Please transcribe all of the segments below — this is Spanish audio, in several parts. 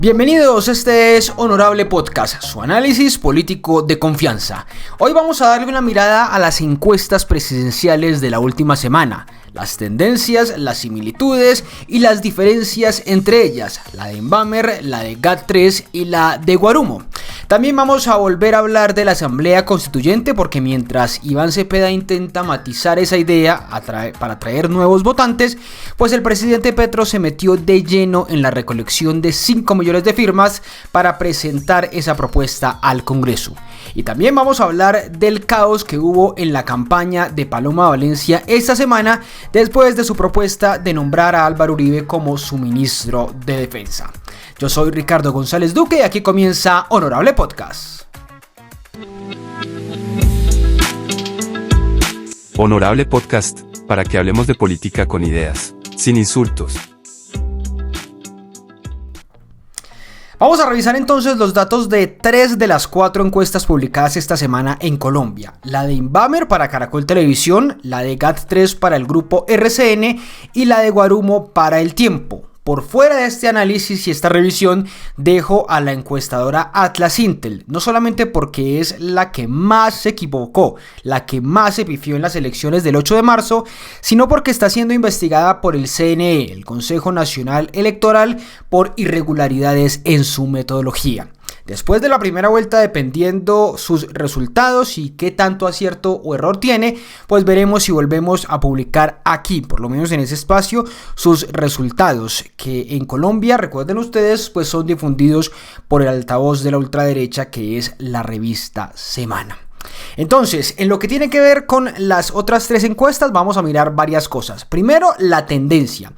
Bienvenidos, este es Honorable Podcast, su análisis político de confianza. Hoy vamos a darle una mirada a las encuestas presidenciales de la última semana, las tendencias, las similitudes y las diferencias entre ellas, la de Inbamer, la de GAT3 y la de Guarumo. También vamos a volver a hablar de la Asamblea Constituyente porque mientras Iván Cepeda intenta matizar esa idea para atraer nuevos votantes, pues el presidente Petro se metió de lleno en la recolección de 5 millones de firmas para presentar esa propuesta al Congreso. Y también vamos a hablar del caos que hubo en la campaña de Paloma Valencia esta semana después de su propuesta de nombrar a Álvaro Uribe como su ministro de Defensa. Yo soy Ricardo González Duque y aquí comienza Honorable Podcast. Honorable Podcast, para que hablemos de política con ideas, sin insultos. Vamos a revisar entonces los datos de 3 de las 4 encuestas publicadas esta semana en Colombia. La de Inbamer para Caracol Televisión, la de GAT3 para el grupo RCN y la de Guarumo para El Tiempo. Por fuera de este análisis y esta revisión, dejo a la encuestadora Atlas Intel, no solamente porque es la que más se equivocó, la que más se pifió en las elecciones del 8 de marzo, sino porque está siendo investigada por el CNE, el Consejo Nacional Electoral, por irregularidades en su metodología. Después de la primera vuelta, dependiendo sus resultados y qué tanto acierto o error tiene, pues veremos si volvemos a publicar aquí, por lo menos en ese espacio, sus resultados, que en Colombia, recuerden ustedes, pues son difundidos por el altavoz de la ultraderecha, que es la revista Semana. Entonces, en lo que tiene que ver con las otras 3 encuestas, vamos a mirar varias cosas. Primero, la tendencia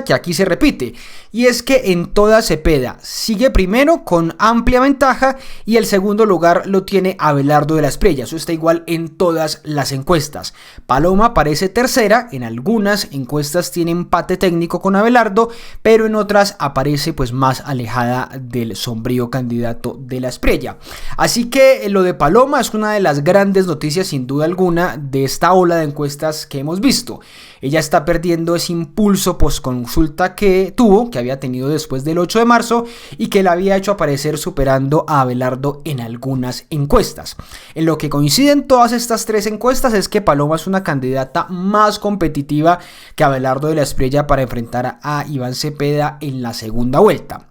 que aquí se repite, y es que en todas Cepeda sigue primero con amplia ventaja y el segundo lugar lo tiene Abelardo de la Espriella. Eso está igual en todas las encuestas. Paloma aparece tercera, en algunas encuestas tiene empate técnico con Abelardo, pero en otras aparece pues más alejada del sombrío candidato de la Espriella. Así que lo de Paloma es una de las grandes noticias sin duda alguna de esta ola de encuestas que hemos visto. Ella está perdiendo ese impulso postconsulta que había tenido después del 8 de marzo y que la había hecho aparecer superando a Abelardo en algunas encuestas. En lo que coinciden todas estas 3 encuestas es que Paloma es una candidata más competitiva que Abelardo de la Espriella para enfrentar a Iván Cepeda en la segunda vuelta.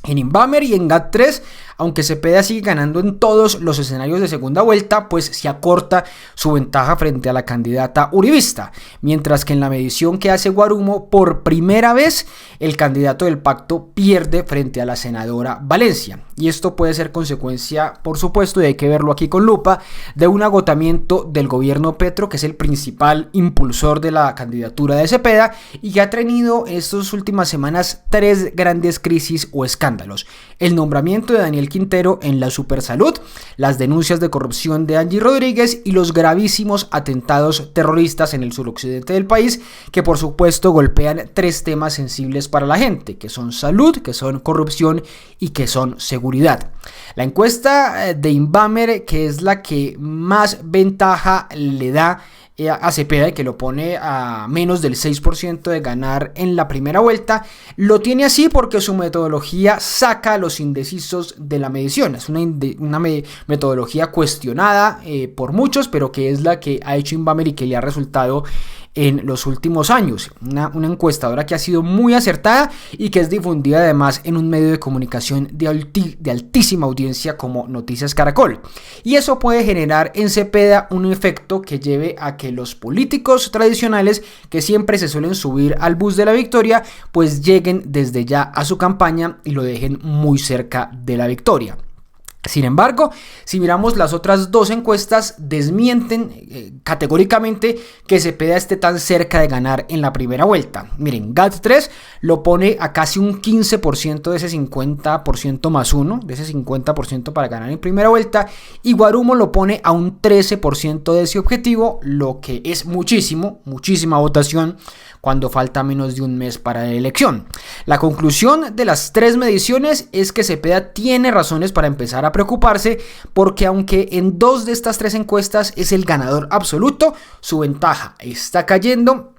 En Inbamer y en GAT3, aunque Cepeda sigue ganando en todos los escenarios de segunda vuelta, pues se acorta su ventaja frente a la candidata uribista, mientras que en la medición que hace Guarumo, por primera vez el candidato del pacto pierde frente a la senadora Valencia. Y esto puede ser consecuencia, por supuesto, y hay que verlo aquí con lupa, de un agotamiento del gobierno Petro, que es el principal impulsor de la candidatura de Cepeda y que ha tenido en estas últimas semanas 3 grandes crisis o escándalos: el nombramiento de Daniel Quintero en la Supersalud, las denuncias de corrupción de Angie Rodríguez y los gravísimos atentados terroristas en el suroccidente del país, que por supuesto golpean 3 temas sensibles para la gente, que son salud, que son corrupción y que son seguridad. La encuesta de Inbamer, que es la que más ventaja le da a Cepeda y que lo pone a menos del 6% de ganar en la primera vuelta, lo tiene así porque su metodología saca a los indecisos de la medición. Es una metodología cuestionada por muchos, pero que es la que ha hecho Inbamer y que le ha resultado en los últimos años. Una encuestadora que ha sido muy acertada y que es difundida además en un medio de comunicación de altísima audiencia como Noticias Caracol. Y eso puede generar en Cepeda un efecto que lleve a que los políticos tradicionales, que siempre se suelen subir al bus de la victoria, pues lleguen desde ya a su campaña y lo dejen muy cerca de la victoria. Sin embargo, si miramos las otras 2 encuestas, desmienten categóricamente que Cepeda esté tan cerca de ganar en la primera vuelta. Miren, GAT3 lo pone a casi un 15% de ese 50% más 1, de ese 50% para ganar en primera vuelta, y Guarumo lo pone a un 13% de ese objetivo, lo que es muchísima votación cuando falta menos de un mes para la elección. La conclusión de las 3 mediciones es que Cepeda tiene razones para empezar a preocuparse, porque aunque en 2 de estas 3 encuestas es el ganador absoluto, su ventaja está cayendo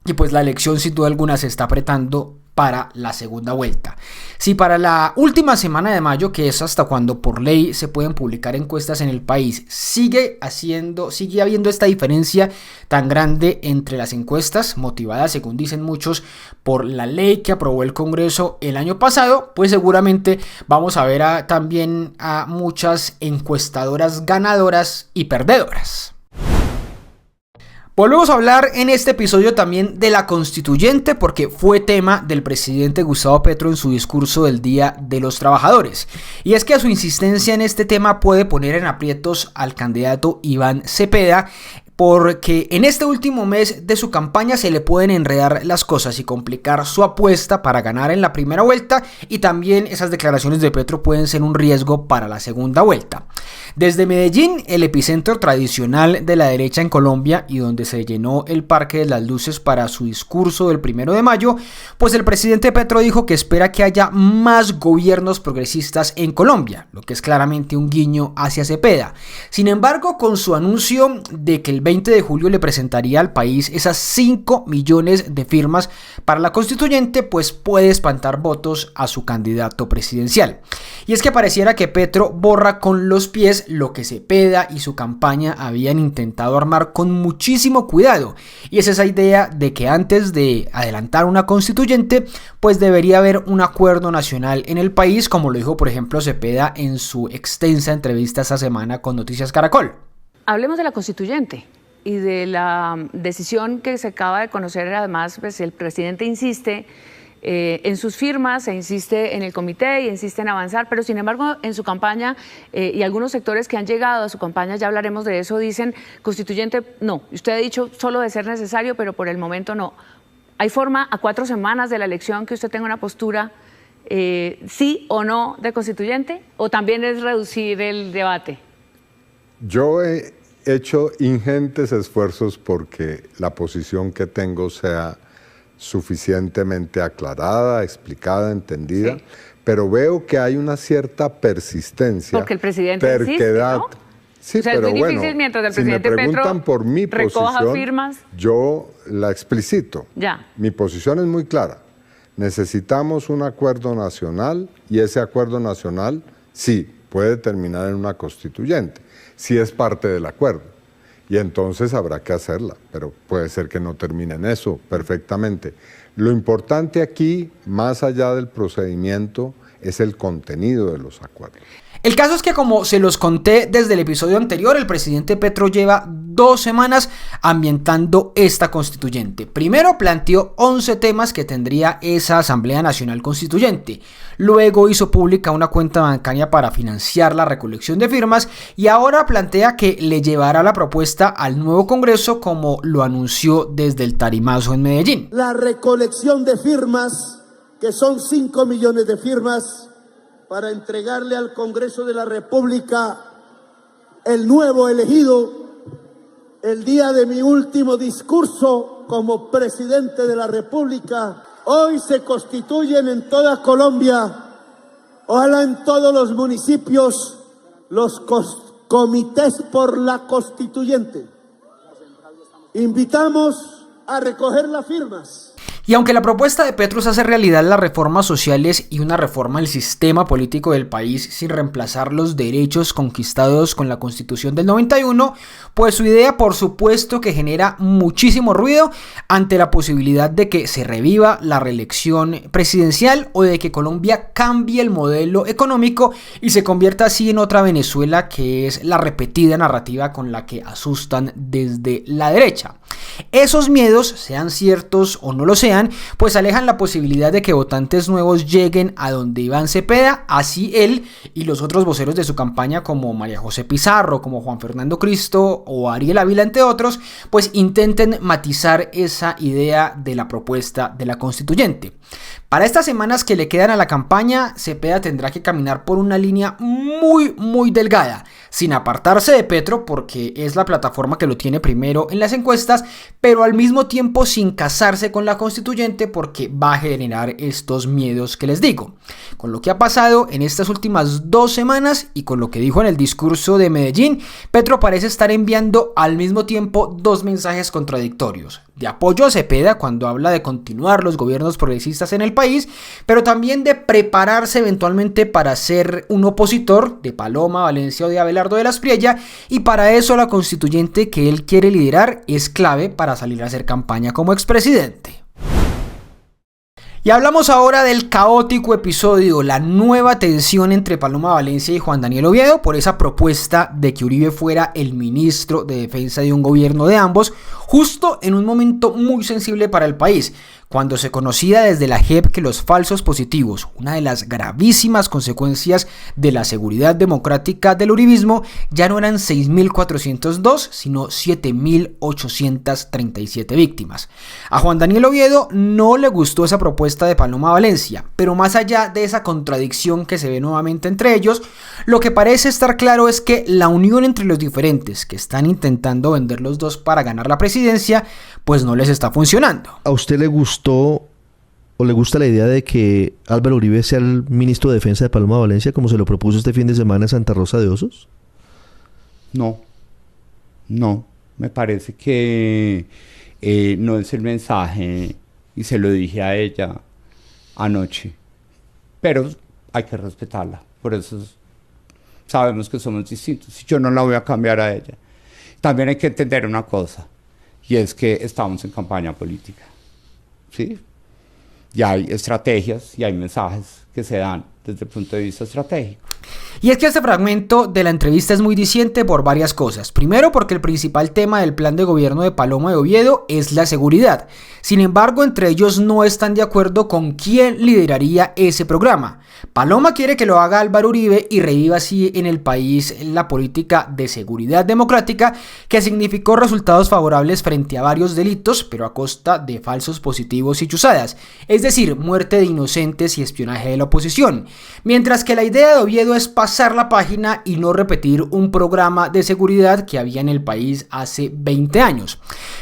y pues la elección sin duda alguna se está apretando para la segunda vuelta. Si para la última semana de mayo, que es hasta cuando por ley se pueden publicar encuestas en el país, sigue habiendo esta diferencia tan grande entre las encuestas, motivadas, según dicen muchos, por la ley que aprobó el Congreso el año pasado, pues seguramente vamos a ver también a muchas encuestadoras ganadoras y perdedoras. Volvemos a hablar en este episodio también de la constituyente, porque fue tema del presidente Gustavo Petro en su discurso del Día de los Trabajadores. Y es que a su insistencia en este tema puede poner en aprietos al candidato Iván Cepeda, porque en este último mes de su campaña se le pueden enredar las cosas y complicar su apuesta para ganar en la primera vuelta, y también esas declaraciones de Petro pueden ser un riesgo para la segunda vuelta. Desde Medellín, el epicentro tradicional de la derecha en Colombia y donde se llenó el Parque de las Luces para su discurso del 1 de mayo, pues el presidente Petro dijo que espera que haya más gobiernos progresistas en Colombia, lo que es claramente un guiño hacia Cepeda. Sin embargo, con su anuncio de que el 20 de julio le presentaría al país esas 5 millones de firmas para la constituyente, pues puede espantar votos a su candidato presidencial. Y es que pareciera que Petro borra con los pies lo que Cepeda y su campaña habían intentado armar con muchísimo cuidado, y es esa idea de que antes de adelantar una constituyente, pues debería haber un acuerdo nacional en el país, como lo dijo por ejemplo Cepeda en su extensa entrevista esta semana con Noticias Caracol. Hablemos de la constituyente y de la decisión que se acaba de conocer. Además, pues el presidente insiste en sus firmas, e insiste en el comité y insiste en avanzar, pero sin embargo en su campaña y algunos sectores que han llegado a su campaña, ya hablaremos de eso, dicen constituyente no. Usted ha dicho solo de ser necesario, pero por el momento no. ¿Hay forma a 4 semanas de la elección que usted tenga una postura sí o no de constituyente, o también es reducir el debate? Yo he hecho ingentes esfuerzos porque la posición que tengo sea suficientemente aclarada, explicada, entendida, sí, pero veo que hay una cierta persistencia. Porque el presidente insiste, ¿no? Sí, o sea, pero es muy difícil bueno, mientras el si me presidente preguntan Petro por mi posición, firmas, yo la explicito. Ya. Mi posición es muy clara. Necesitamos un acuerdo nacional, y ese acuerdo nacional sí puede terminar en una constituyente, si es parte del acuerdo. Y entonces habrá que hacerla, pero puede ser que no termine en eso perfectamente. Lo importante aquí, más allá del procedimiento, es el contenido de los acuerdos. El caso es que, como se los conté desde el episodio anterior, el presidente Petro lleva 2 semanas ambientando esta constituyente. Primero planteó 11 temas que tendría esa Asamblea Nacional Constituyente. Luego hizo pública una cuenta bancaria para financiar la recolección de firmas, y ahora plantea que le llevará la propuesta al nuevo Congreso, como lo anunció desde el Tarimazo en Medellín. La recolección de firmas, que son 5 millones de firmas, para entregarle al Congreso de la República, el nuevo elegido, el día de mi último discurso como presidente de la República. Hoy se constituyen en toda Colombia, ojalá en todos los municipios, los comités por la constituyente. Invitamos a recoger las firmas. Y aunque la propuesta de Petro es hacer realidad las reformas sociales y una reforma del sistema político del país sin reemplazar los derechos conquistados con la Constitución del 91, pues su idea por supuesto que genera muchísimo ruido ante la posibilidad de que se reviva la reelección presidencial, o de que Colombia cambie el modelo económico y se convierta así en otra Venezuela, que es la repetida narrativa con la que asustan desde la derecha. Esos miedos, sean ciertos o no lo sean, pues alejan la posibilidad de que votantes nuevos lleguen a donde Iván Cepeda, así él y los otros voceros de su campaña, como María José Pizarro, como Juan Fernando Cristo o Ariel Ávila, entre otros, pues intenten matizar esa idea de la propuesta de la constituyente. Para estas semanas que le quedan a la campaña, Cepeda tendrá que caminar por una línea muy delgada, sin apartarse de Petro, porque es la plataforma que lo tiene primero en las encuestas, pero al mismo tiempo sin casarse con la constituyente, porque va a generar estos miedos que les digo. Con lo que ha pasado en estas últimas 2 semanas y con lo que dijo en el discurso de Medellín, Petro parece estar enviando al mismo tiempo 2 mensajes contradictorios. de apoyo a Cepeda cuando habla de continuar los gobiernos progresistas en el país, pero también de prepararse eventualmente para ser un opositor de Paloma Valencia o de Abelardo de la Espriella, y para eso la constituyente que él quiere liderar es clave para salir a hacer campaña como expresidente. Y hablamos ahora del caótico episodio, la nueva tensión entre Paloma Valencia y Juan Daniel Oviedo por esa propuesta de que Uribe fuera el ministro de Defensa de un gobierno de ambos, justo en un momento muy sensible para el país, cuando se conocía desde la JEP que los falsos positivos, una de las gravísimas consecuencias de la seguridad democrática del uribismo, ya no eran 6.402, sino 7.837 víctimas. A Juan Daniel Oviedo no le gustó esa propuesta de Paloma Valencia, pero más allá de esa contradicción que se ve nuevamente entre ellos, lo que parece estar claro es que la unión entre los diferentes que están intentando vender los dos para ganar la presidencia, pues no les está funcionando. ¿A usted le gustó o le gusta la idea de que Álvaro Uribe sea el ministro de Defensa de Paloma Valencia, como se lo propuso este fin de semana en Santa Rosa de Osos? No, me parece que no es el mensaje, y se lo dije a ella anoche, pero hay que respetarla, por eso sabemos que somos distintos, y yo no la voy a cambiar a ella. También hay que entender una cosa, y es que estamos en campaña política, ¿sí? Y hay estrategias y hay mensajes que se dan desde el punto de vista estratégico. Y es que este fragmento de la entrevista es muy diciente por varias cosas. Primero, porque el principal tema del plan de gobierno de Paloma de Oviedo es la seguridad. Sin embargo, entre ellos no están de acuerdo con quién lideraría ese programa. Paloma quiere que lo haga Álvaro Uribe y reviva así en el país la política de seguridad democrática que significó resultados favorables frente a varios delitos, pero a costa de falsos positivos y chuzadas, es decir, muerte de inocentes y espionaje de la oposición. Mientras que la idea de Oviedo es pasar la página y no repetir un programa de seguridad que había en el país hace 20 años.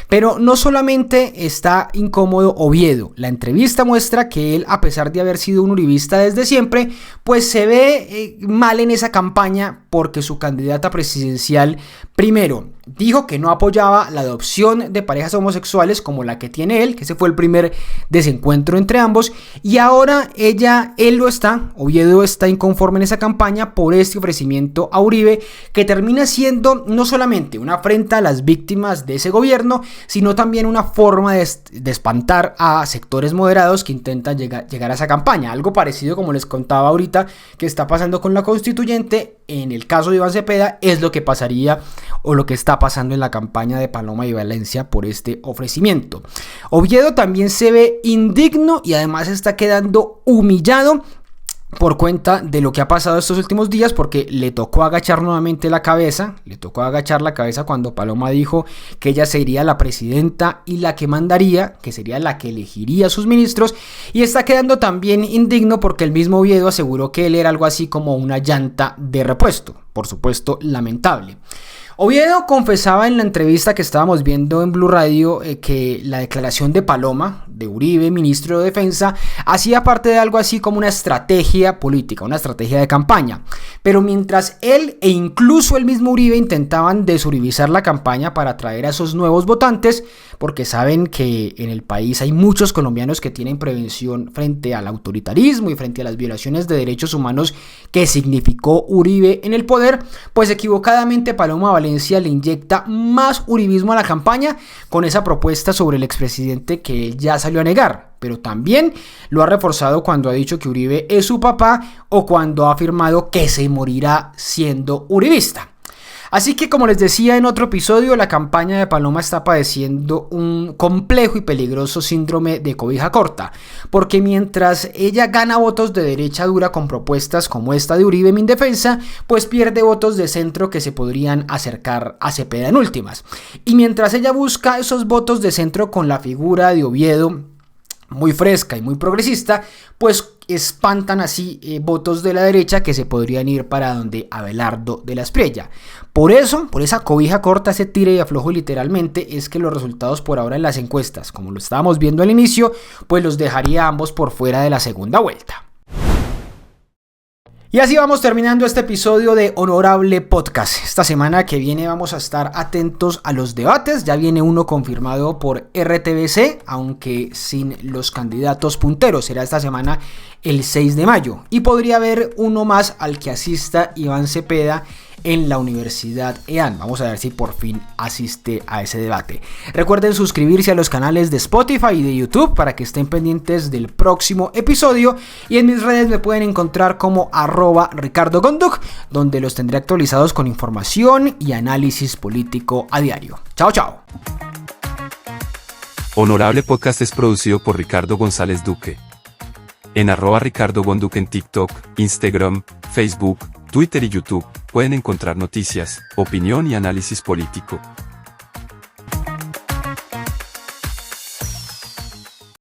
Pero no solamente está incómodo Oviedo, la entrevista muestra que él, a pesar de haber sido un uribista desde siempre, pues se ve mal en esa campaña porque su candidata presidencial, primero, dijo que no apoyaba la adopción de parejas homosexuales como la que tiene él, que ese fue el primer desencuentro entre ambos, y ahora Oviedo está inconforme en esa campaña por este ofrecimiento a Uribe, que termina siendo no solamente una afrenta a las víctimas de ese gobierno, sino también una forma de espantar a sectores moderados que intentan llegar a esa campaña, algo parecido como les contaba ahorita que está pasando con la constituyente. En el caso de Iván Cepeda es lo que pasaría o lo que está pasando en la campaña de Paloma y Valencia por este ofrecimiento. Oviedo también se ve indigno y además está quedando humillado por cuenta de lo que ha pasado estos últimos días, porque le tocó agachar nuevamente la cabeza, cuando Paloma dijo que ella sería la presidenta y la que mandaría, que sería la que elegiría a sus ministros, y está quedando también indigno porque el mismo Oviedo aseguró que él era algo así como una llanta de repuesto, por supuesto lamentable. Oviedo confesaba en la entrevista que estábamos viendo en Blue Radio que la declaración de Paloma, de Uribe, ministro de Defensa, hacía parte de algo así como una estrategia política, una estrategia de campaña. Pero mientras él e incluso el mismo Uribe intentaban desuribizar la campaña para atraer a esos nuevos votantes, porque saben que en el país hay muchos colombianos que tienen prevención frente al autoritarismo y frente a las violaciones de derechos humanos que significó Uribe en el poder, pues equivocadamente Paloma Valencia le inyecta más uribismo a la campaña con esa propuesta sobre el expresidente que él ya salió a negar, pero también lo ha reforzado cuando ha dicho que Uribe es su papá o cuando ha afirmado que se morirá siendo uribista. Así que, como les decía en otro episodio, la campaña de Paloma está padeciendo un complejo y peligroso síndrome de cobija corta, porque mientras ella gana votos de derecha dura con propuestas como esta de Uribe en defensa, pues pierde votos de centro que se podrían acercar a Cepeda en últimas. Y mientras ella busca esos votos de centro con la figura de Oviedo, muy fresca y muy progresista, pues espantan así votos de la derecha que se podrían ir para donde Abelardo de la Espriella. Por esa cobija corta, ese tire y aflojo literalmente, es que los resultados por ahora en las encuestas, como lo estábamos viendo al inicio, pues los dejaría a ambos por fuera de la segunda vuelta. Y así vamos terminando este episodio de Honorable Podcast. Esta semana que viene vamos a estar atentos a los debates. Ya viene uno confirmado por RTBC, aunque sin los candidatos punteros. Será esta semana el 6 de mayo. Y podría haber uno más al que asista Iván Cepeda en la Universidad EAN. Vamos a ver si por fin asiste a ese debate. Recuerden suscribirse a los canales de Spotify y de YouTube para que estén pendientes del próximo episodio. Y en mis redes me pueden encontrar como @Ricardo Gonduk, donde los tendré actualizados con información y análisis político a diario. Chao, chao. Honorable Podcast es producido por Ricardo González Duque. En @Ricardo Gonduk en TikTok, Instagram, Facebook, Twitter y YouTube pueden encontrar noticias, opinión y análisis político.